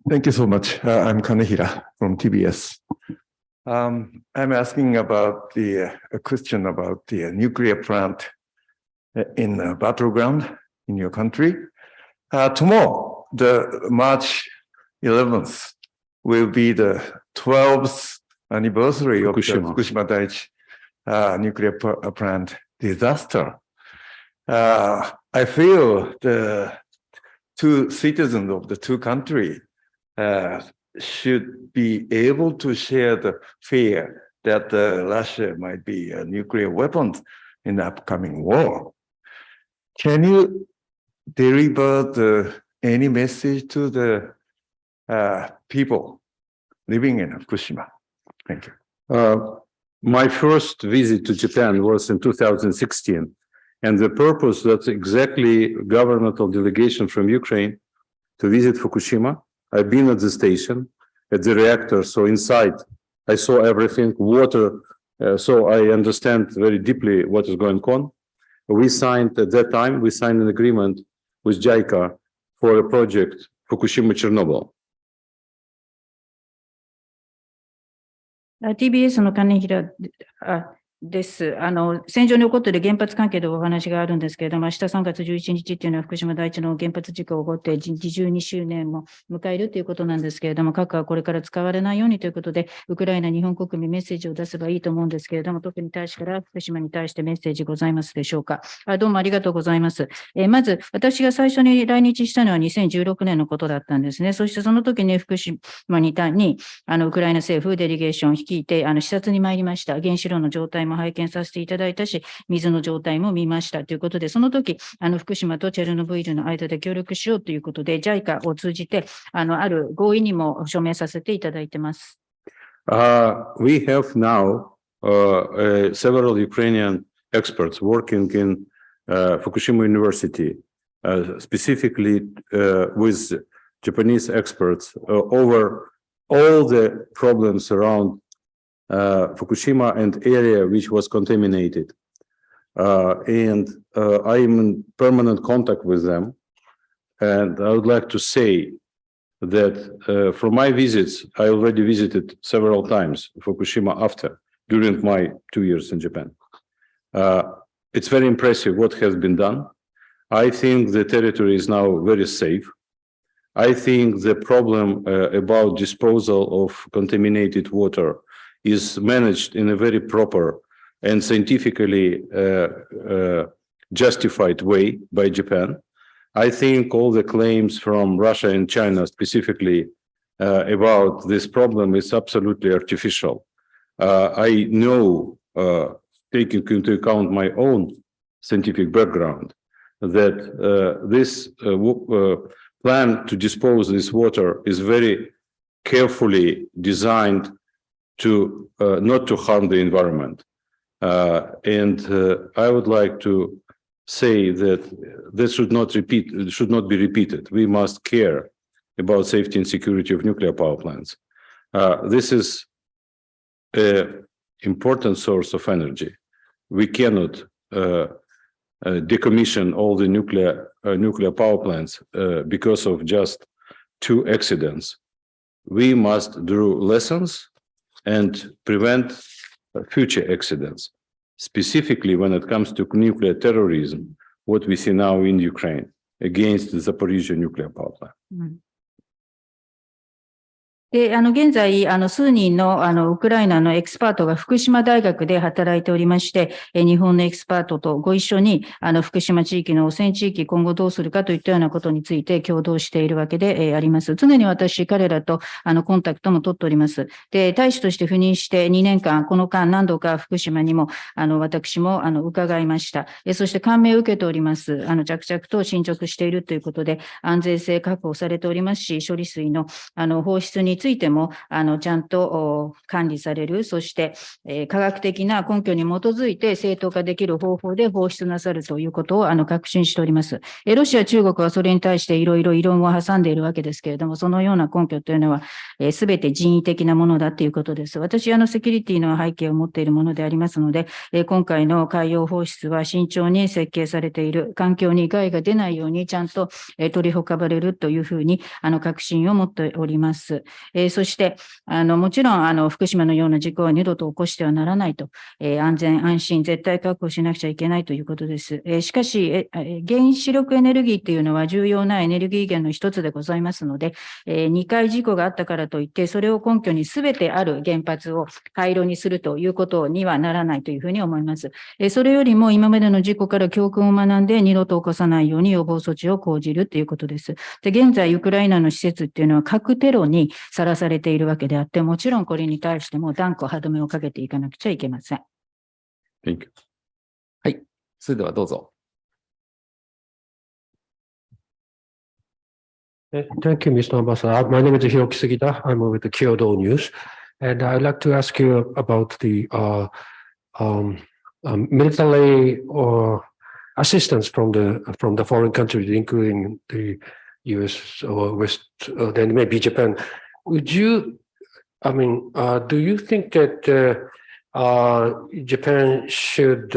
Thank you so much. I'm Kanehira from TBS. I'm asking about a question about the nuclear plant in the battleground in your country. Tomorrow, the March 11th, will be the 12th anniversary of the Fukushima Daiichi nuclear plant disaster. I feel the two citizens of the two countries should be able to share the fear that Russia might be a nuclear weapon in the upcoming war. Can you deliver any message to the people living in Fukushima? Thank you. My first visit to Japan was in 2016, and the purpose that's exactly governmental delegation from Ukraine to visit Fukushima. I've been at the station, at the reactor, so inside I saw everything, water, so I understand very deeply what is going on. We signed, at that time, we signed an agreement with JICA for a project, Fukushima Chernobyl. TBS の金平です。戦場に起こっている原発関係でお話があるんですけれども、明日3月11日っていうのは福島第一の原発事故が起こって12周年も迎えるということなんですけれども、核はこれから使われないようにということで、ウクライナ、日本国民メッセージを出せばいいと思うんですけれども、特に大使から福島に対してメッセージございますでしょうか。どうもありがとうございます。まず、私が最初に来日したのは2016年のことだったんですね。そしてその時に福島にウクライナ政府デリゲーションを率いて、視察に参りました。原子炉の状態も拝見させていただいたし、水の状態も見ましたということで、その時、福島とチェルノブイリの間で協力しようということで、JICA を通じて、ある合意にも署名させていただいてます。We have now several Ukrainian experts working in Fukushima University, specifically with Japanese experts over all the problems around Fukushima and area which was contaminated. And I am in permanent contact with them. And I would like to say that from my visits, I already visited several times Fukushima during my 2 years in Japan. It's very impressive what has been done. I think the territory is now very safe. I think the problem about disposal of contaminated water is managed in a very proper and scientifically justified way by Japan. I think all the claims from Russia and China specifically about this problem is absolutely artificial. I know, taking into account my own scientific background, that this plan to dispose this water is very carefully designed to not to harm the environment. And I would like to say that this should not be repeated. We must care about safety and security of nuclear power plants. This is an important source of energy. We cannot decommission all the nuclear power plants because of just 2 accidents. We must draw lessons and prevent future accidents, specifically when it comes to nuclear terrorism, what we see now in Ukraine against the Zaporizhzhia nuclear power plant. で、現在、数人の、ウクライナのエキスパートが福島大学で働いておりまして、日本のエキスパートとご一緒に、福島地域の汚染地域、今後どうするかといったようなことについて共同しているわけで、あります。常に私、彼らと、コンタクトも取っております。で、大使として赴任して2年間、この間何度か福島にも、私も、伺いました。そして感銘を受けております。着々と進捗しているということで、安全性確保されておりますし、処理水の、放出についても、ちゃんと管理される、そして、科学的な根拠に基づいて正当化できる方法で放出なさるということを確信しております。ロシア、中国はそれに対していろいろ異論を挟んでいるわけですけれども、そのような根拠というのは、すべて人為的なものだということです。私、セキュリティの背景を持っているものでありますので、今回の海洋放出は慎重に設計されている、環境に害が出ないようにちゃんと取り運ばれるというふうに、確信を持っております。そして、もちろん、福島のような事故は二度と起こしてはならないと、安全安心絶対確保しなくちゃいけないということです。しかし、原子力エネルギーというのは重要なエネルギー源の一つでございますので、2回事故があったからといって、それを根拠に全てある原発を廃炉にするということにはならないというふうに思います。それよりも今までの事故から教訓を学んで二度と起こさないように予防措置を講じるということです。で、現在、ウクライナの施設っていうのは核テロにさらされているわけであって、もちろんこれに対しても断固歯止めをかけていかなくちゃいけません。Thank you. はい。それではどうぞ。Thank you, Mr. Ambassador. My name is Hiroki Sugita. I'm with the Kyodo News. And I'd like to ask you about the military assistance from the foreign countries, including the US or West, then maybe Japan. Would you, do you think that Japan should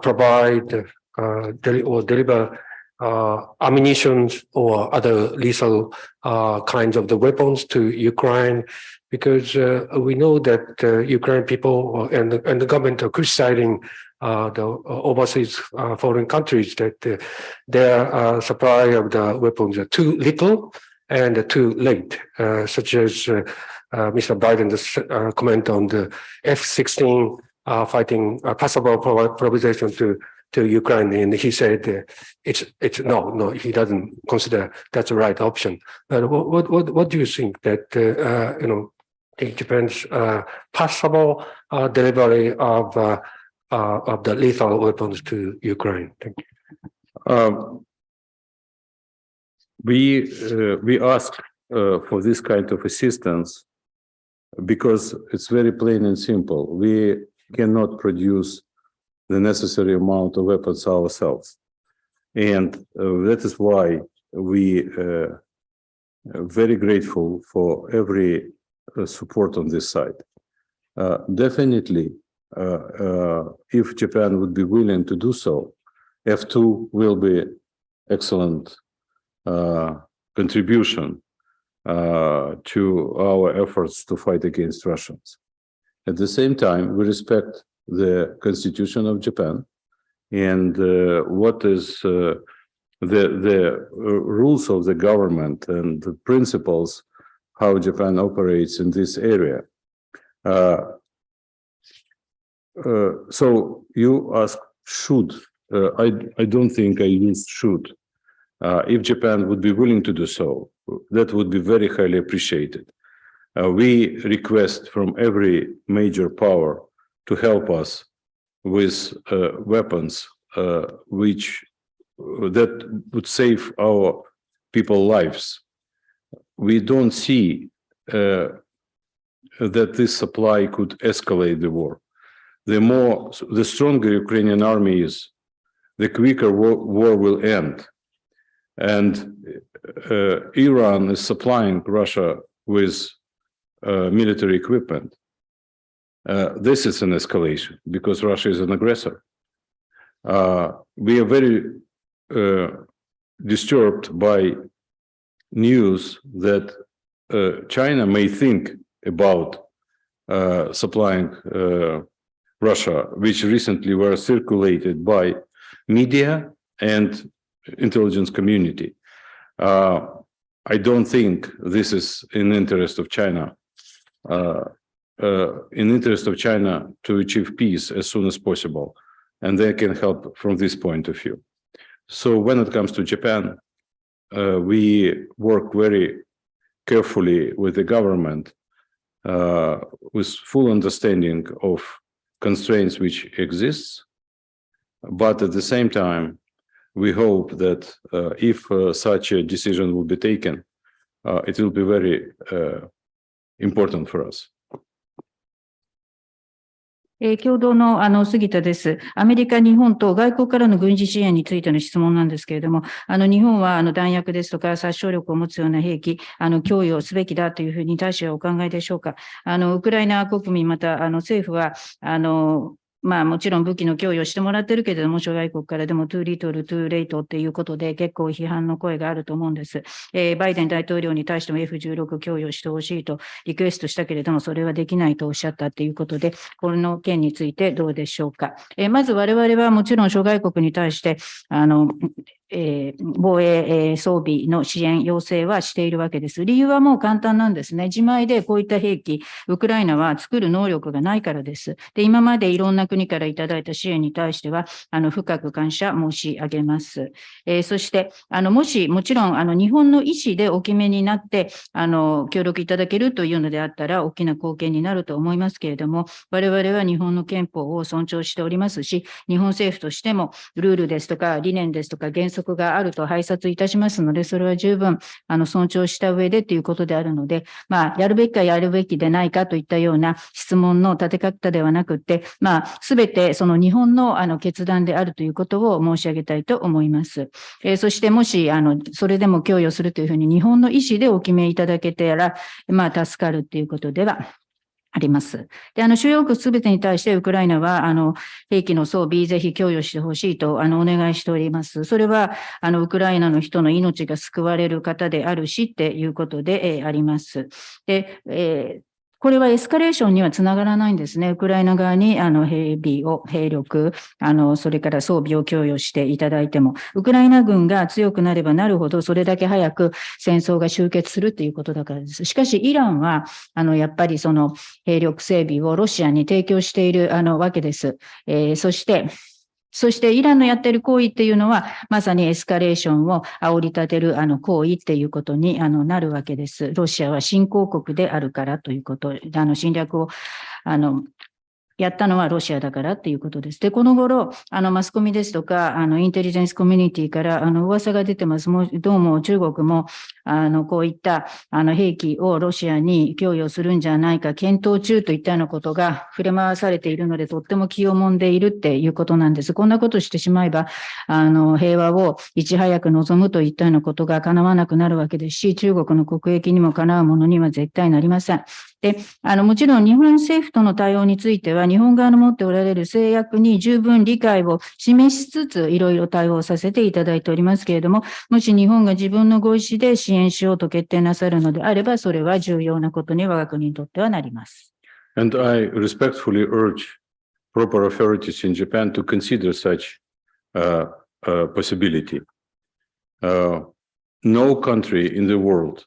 provide or deliver ammunition or other lethal kinds of the weapons to Ukraine? Because we know that Ukrainian people and the government are criticizing the overseas foreign countries that their supply of the weapons are too little and too late, such as Mr. Biden's comment on the F-16 fighting possible proposition to Ukraine, and he said it's no, he doesn't consider that's the right option. But what do you think that Japan's possible delivery of the lethal weapons to Ukraine? Thank you. We ask for this kind of assistance because it's very plain and simple. We cannot produce the necessary amount of weapons ourselves. And that is why we are very grateful for every support on this side. Definitely, if Japan would be willing to do so, F2 will be excellent contribution to our efforts to fight against Russians. At the same time, we respect the Constitution of Japan and what is the rules of the government and the principles how Japan operates in this area. So you ask should. I don't think I use should. If Japan would be willing to do so, that would be very highly appreciated. We request from every major power to help us with weapons that would save our people's lives. We don't see that this supply could escalate the war. The stronger Ukrainian army is, the quicker war will end. And Iran is supplying Russia with military equipment. This is an escalation because Russia is an aggressor. We are very disturbed by news that China may think about supplying Russia, which recently were circulated by media and intelligence community. I don't think this is in the interest of China. In the interest of China to achieve peace as soon as possible, and they can help from this point of view. So when it comes to Japan, we work very carefully with the government with full understanding of constraints which exists, but at the same time, we hope that if such a decision will be taken, it will be very important for us. 共同の杉田です。アメリカ、日本と外国からの軍事支援についての質問なんですけれども、日本は弾薬ですとか殺傷力を持つような兵器、供与すべきだというふうに大使はお考えでしょうか。ウクライナ国民、また政府は、もちろん武器の供与してもらってるけれども、諸外国からでもトゥーリトル、トゥーレイトっていうことで結構批判の声があると思うんです。バイデン大統領に対しても F16 供与してほしいとリクエストしたけれども、それはできないとおっしゃったということで、この件についてどうでしょうか。まず我々はもちろん諸外国に対して、防衛装備の支援要請はしているわけです。理由はもう簡単なんですね。自前でこういった兵器、ウクライナは作る能力がないからです。で、今までいろんな国からいただいた支援に対しては、深く感謝申し上げます。そして、もちろん、日本の意思でお決めになって、協力いただけるというのであったら、大きな貢献になると思いますけれども、我々は日本の憲法を尊重しておりますし、日本政府としても、ルールですとか、理念ですとか、原則があると拝察いたしますので、それは十分、尊重した上でということであるので、やるべきかやるべきでないかといったような質問の立て方ではなくて、すべてその日本の決断であるということを申し上げたいと思います。そしてもし、それでも供与するというふうに日本の意思でお決めいただけたら、助かるということではあります。で、主要国すべてに対してウクライナは、兵器の装備、ぜひ供与してほしいと、お願いしております。それは、ウクライナの人の命が救われる方であるし、っていうことで、あります。で、これはエスカレーションにはつながらないんですね。ウクライナ側に兵力、それから装備を供与していただいても、ウクライナ軍が強くなればなるほど、それだけ早く戦争が終結するということだからです。しかし、イランは、やっぱりその兵力整備をロシアに提供しているわけです。そしてイランのやっている行為っていうのは、まさにエスカレーションを煽り立てる行為っていうことになるわけです。ロシアは新興国であるからということ、侵略をやったのはロシアだからっていうことです。で、この頃、マスコミですとか、インテリジェンスコミュニティから、噂が出てます。どうも中国も、こういった、兵器をロシアに供与するんじゃないか、検討中といったようなことが触れ回されているので、とっても気をもんでいるっていうことなんです。こんなことしてしまえば、平和をいち早く望むといったようなことが叶わなくなるわけですし、中国の国益にもかなうものには絶対なりません。で、もちろん日本政府との対応については、日本側の持っておられる制約に十分理解を示しつつ、いろいろ対応させていただいておりますけれども、もし日本が自分のご意思で支援しようと決定なさるのであれば、それは重要なことに我が国にとってはなります。And I respectfully urge proper authorities in Japan to consider such possibility. No country in the world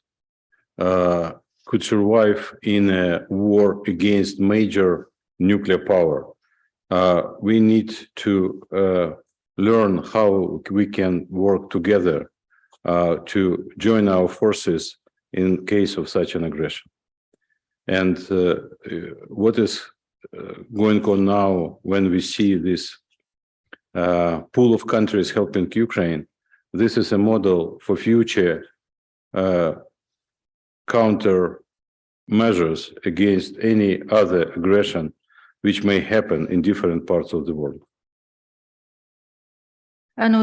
could survive in a war against major nuclear power. We need to learn how we can work together to join our forces in case of such an aggression. And what is going on now when we see this pool of countries helping Ukraine, this is a model for future counter measures against any other aggression which may happen in different parts of the world.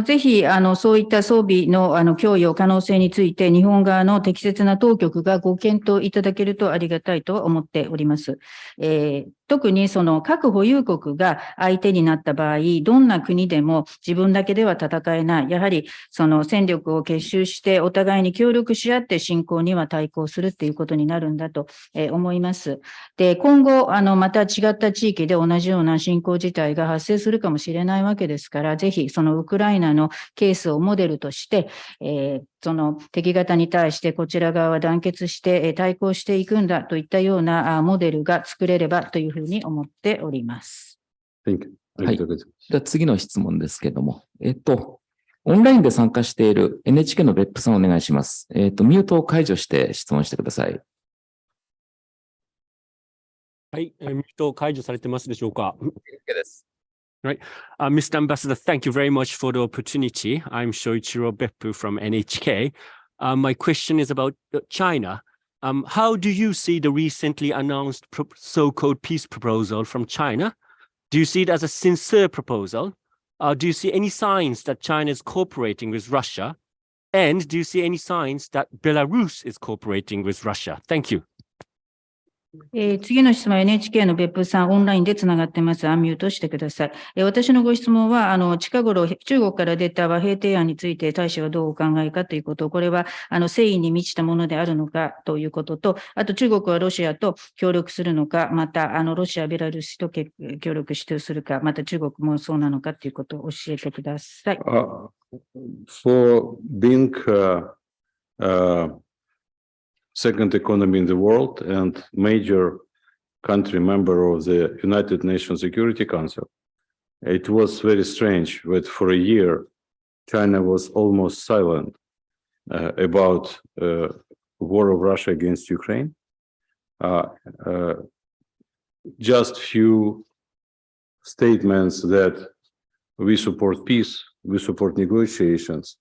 ぜひ、そういった装備の、供与可能性について、日本側の適切な当局がご検討いただけるとありがたいと思っております。特にその核保有国が相手になった場合、どんな国でも自分だけでは戦えない。やはりその戦力を結集してお互いに協力し合って侵攻には対抗するっていうことになるんだと思います。で、今後、また違った地域で同じような侵攻事態が発生するかもしれないわけですから、ぜひそのウクライナのケースをモデルとして、その敵方に対してこちら側は団結して対抗していくんだといったようなモデルが作れればというふうに思っております。はい。では次の質問ですけども、オンラインで参加している NHK の別府さんお願いします。ミュートを解除して質問してください。はい、ミュート解除されてますでしょうか。OK です。Right. Mr. Ambassador, thank you very much for the opportunity. I'm Shoichiro Beppu from NHK. My question is about China. How do you see the recently announced so-called peace proposal from China? Do you see it as a sincere proposal? Do you see any signs that China is cooperating with Russia? And do you see any signs that Belarus is cooperating with Russia? Thank you. 次の質問は NHK の別府さん、オンラインでつながってます。アンミュートしてください。私のご質問は、近頃、中国から出た和平提案について、大使はどうお考えかということ、これは、誠意に満ちたものであるのかということと、あと中国はロシアと協力するのか、また、ロシア、ベラルーシと協力するか、また中国もそうなのかということを教えてください。For being second economy in the world and major country member of the United Nations Security Council, it was very strange that for a year, China was almost silent about war of Russia against Ukraine. Just few statements that we support peace, we support negotiations.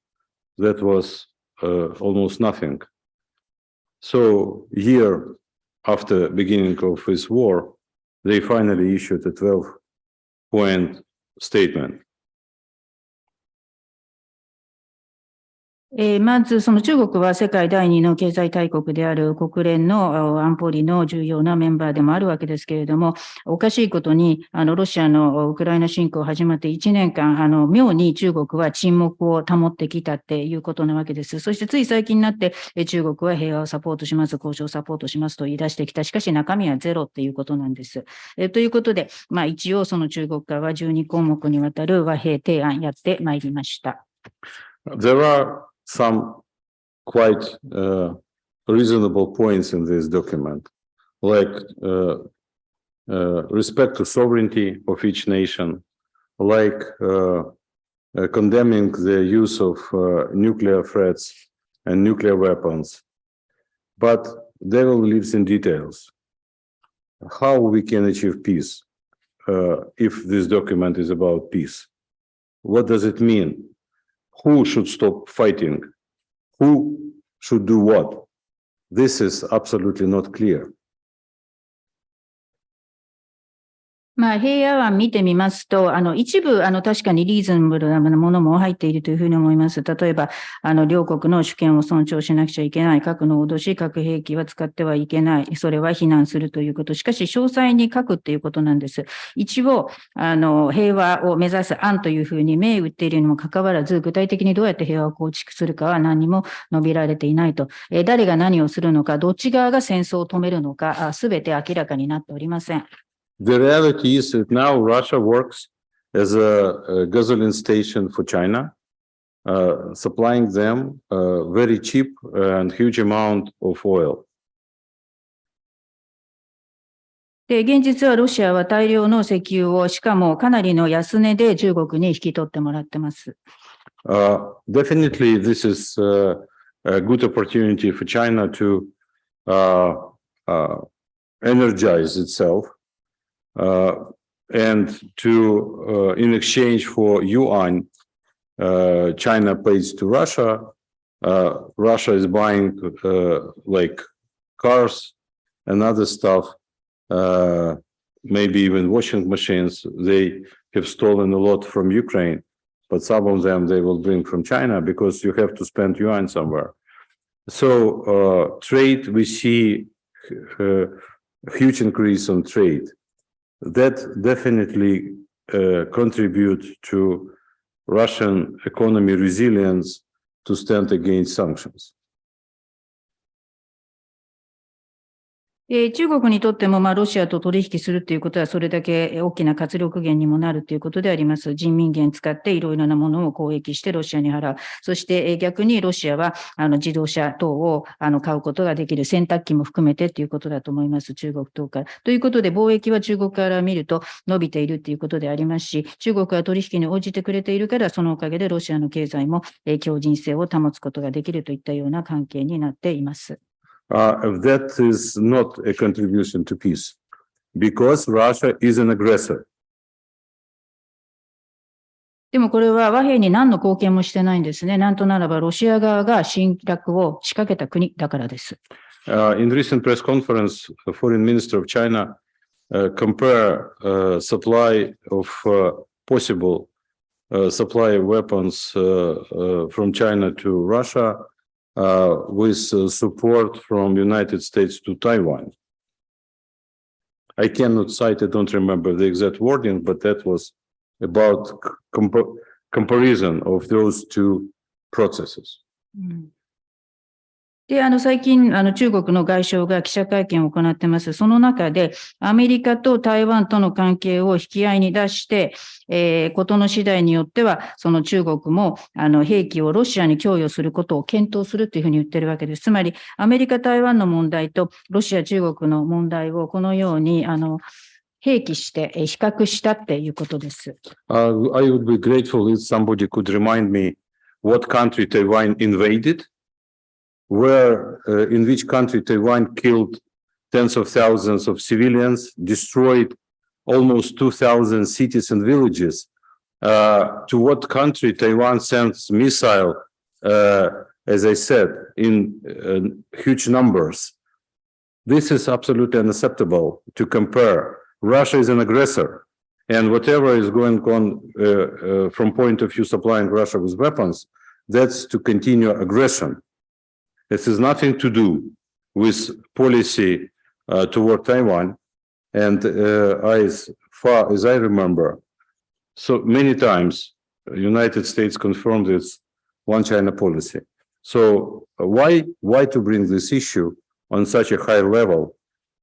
That was almost nothing. So year after beginning of this war, they finally issued a 12-point statement. まず、その中国は世界第2の経済大国である国連の安保理の重要なメンバーでもあるわけですけれども、おかしいことに、ロシアのウクライナ侵攻始まって1年間、妙に中国は沈黙を保ってきたっていうことなわけです。そしてつい最近になって、中国は平和をサポートします、交渉をサポートしますと言い出してきた。しかし中身はゼロっていうことなんです。ということで、一応その中国側は12項目にわたる和平提案やってまいりました。There are some quite reasonable points in this document, like respect to sovereignty of each nation, like condemning the use of nuclear threats and nuclear weapons. But devil lives in details. How we can achieve peace if this document is about peace? What does it mean? Who should stop fighting? Who should do what? This is absolutely not clear. 平野案見てみますと、一部、確かにリーズナブルなものも入っているというふうに思います。例えば、両国の主権を尊重しなくちゃいけない。核の脅し、核兵器は使ってはいけない。それは非難するということ。しかし、詳細に書くっていうことなんです。一応、平和を目指す案というふうに銘打っているにもかかわらず、具体的にどうやって平和を構築するかは何にも述べられていないと。誰が何をするのか、どっち側が戦争を止めるのか、すべて明らかになっておりません。The reality is that now Russia works as a gasoline station for China, supplying them very cheap and huge amount of oil. で、現実はロシアは大量の石油を、しかもかなりの安値で中国に引き取ってもらってます。Definitely, this is a good opportunity for China to energize itself. And to, in exchange for yuan, China pays to Russia. Russia is buying like cars and other stuff, maybe even washing machines. They have stolen a lot from Ukraine, but some of them they will bring from China because you have to spend yuan somewhere. So trade, we see a huge increase on trade. That definitely contribute to Russian economy resilience to stand against sanctions. 中国にとっても、ロシアと取引するということは、それだけ大きな活力源にもなるということであります。人民元使っていろいろなものを交易してロシアに払う。そして逆にロシアは自動車等を買うことができる。洗濯機も含めてということだと思います。中国等から。ということで、貿易は中国から見ると伸びているということでありますし、中国は取引に応じてくれているから、そのおかげでロシアの経済も強靭性を保つことができるといったような関係になっています。That is not a contribution to peace, because Russia is an aggressor. でもこれは和平に何の貢献もしてないんですね。なんとならばロシア側が侵略を仕掛けた国だからです。In recent press conference, the Foreign Minister of China compare supply of possible supply of weapons from China to Russia with support from United States to Taiwan. I cannot cite, I don't remember the exact wording, but that was about comparison of those two processes. で、最近、中国の外相が記者会見を行ってます。その中で、アメリカと台湾との関係を引き合いに出して、ことの次第によっては、その中国も、兵器をロシアに供与することを検討するというふうに言ってるわけです。つまり、アメリカ、台湾の問題と、ロシア、中国の問題を、このように、併記して、比較したっていうことです。I would be grateful if somebody could remind me what country Taiwan invaded. Where, in which country Taiwan killed tens of thousands of civilians, destroyed almost 2,000 cities and villages. To what country Taiwan sends missile, as I said, in huge numbers. This is absolutely unacceptable to compare. Russia is an aggressor, and whatever is going on from point of view supplying Russia with weapons, that's to continue aggression. This has nothing to do with policy toward Taiwan. And as far as I remember, so many times, the United States confirmed its one China policy. So why to bring this issue on such a high level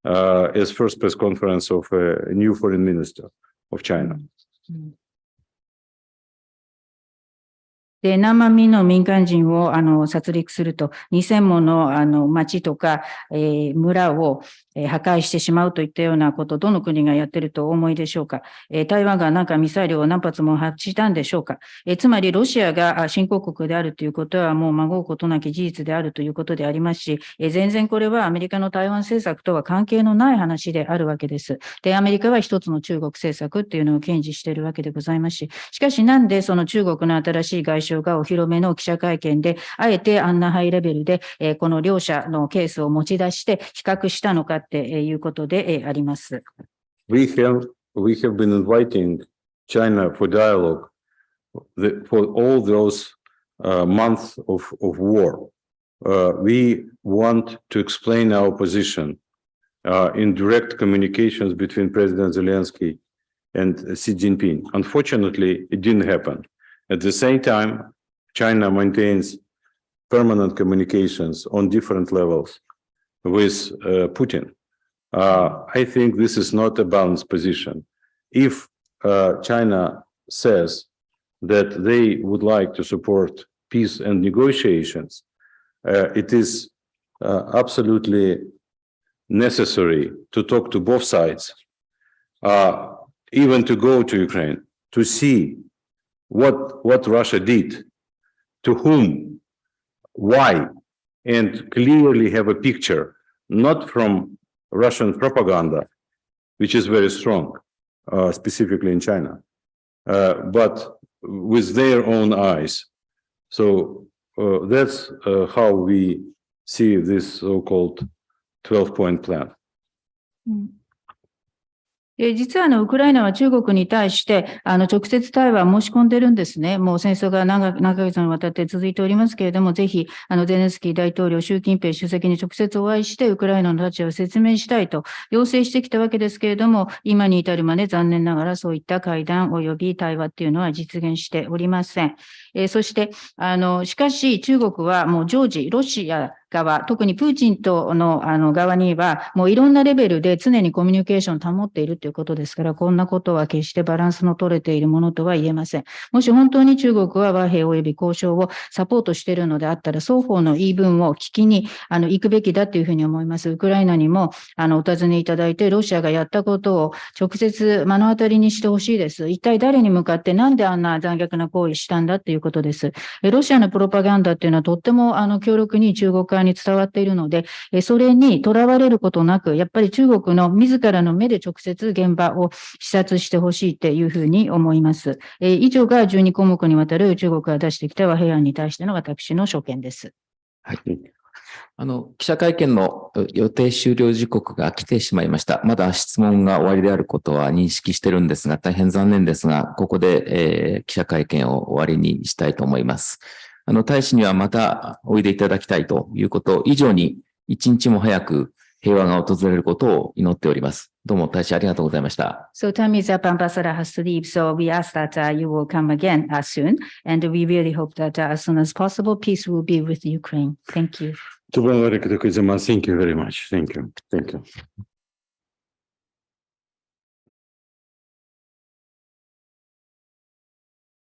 as first press conference of a new foreign minister of China? で、何万人の民間人を殺戮すると、2000もの町とか、村を破壊してしまうといったようなこと、どの国がやってるとお思いでしょうか。台湾がなんかミサイルを何発も発したんでしょうか。つまりロシアが侵攻国であるということはもうまごうことなき事実であるということでありますし、全然これはアメリカの台湾政策とは関係のない話であるわけです。で、アメリカは一つの中国政策っていうのを堅持しているわけでございますし、しかしなんでその中国の新しい外相がお披露目の記者会見で、あえてあんなハイレベルで、この両者のケースを持ち出して比較したのかっていうことであります。We have been inviting China for dialogue for all those months of war. We want to explain our position in direct communications between President Zelensky and Xi Jinping. Unfortunately, it didn't happen. At the same time, China maintains permanent communications on different levels with Putin. I think this is not a balanced position. If China says that they would like to support peace and negotiations, it is absolutely necessary to talk to both sides, even to go to Ukraine, to see what Russia did, to whom, why, and clearly have a picture, not from Russian propaganda, which is very strong, specifically in China, but with their own eyes. So that's how we see this so-called 12-point plan. 実はウクライナは中国に対して、直接対話を申し込んでるんですね。もう戦争が何ヶ月にわたって続いておりますけれども、ぜひ、ゼレンスキー大統領、習近平主席に直接お会いして、ウクライナの立場を説明したいと要請してきたわけですけれども、今に至るまで残念ながらそういった会談及び対話っていうのは実現しておりません。そして、しかし中国はもう常時、ロシア側、特にプーチンとの側には、もういろんなレベルで常にコミュニケーションを保っているということですから、こんなことは決してバランスの取れているものとは言えません。もし本当に中国は和平及び交渉をサポートしているのであったら、双方の言い分を聞きに行くべきだというふうに思います。ウクライナにもお尋ねいただいて、ロシアがやったことを直接目の当たりにしてほしいです。一体誰に向かってなんであんな残虐な行為したんだということです。ロシアのプロパガンダっていうのはとっても強力に中国側に伝わっているので、それにとらわれることなく、やっぱり中国の自らの目で直接現場を視察してほしいというふうに思います。以上が12項目にわたる中国が出してきた和平案に対しての私の所見です。はい。記者会見の予定終了時刻が来てしまいました。まだ質問が終わりであることは認識してるんですが、大変残念ですが、ここで、記者会見を終わりにしたいと思います。大使にはまたおいでいただきたいということ以上に、一日も早く平和が訪れることを祈っております。どうも大使ありがとうございました。So time is up, Ambassador has to leave. So we ask that you will come again soon. And we really hope that as soon as possible, peace will be with Ukraine. Thank you. Thank you very much. Thank you. Thank you.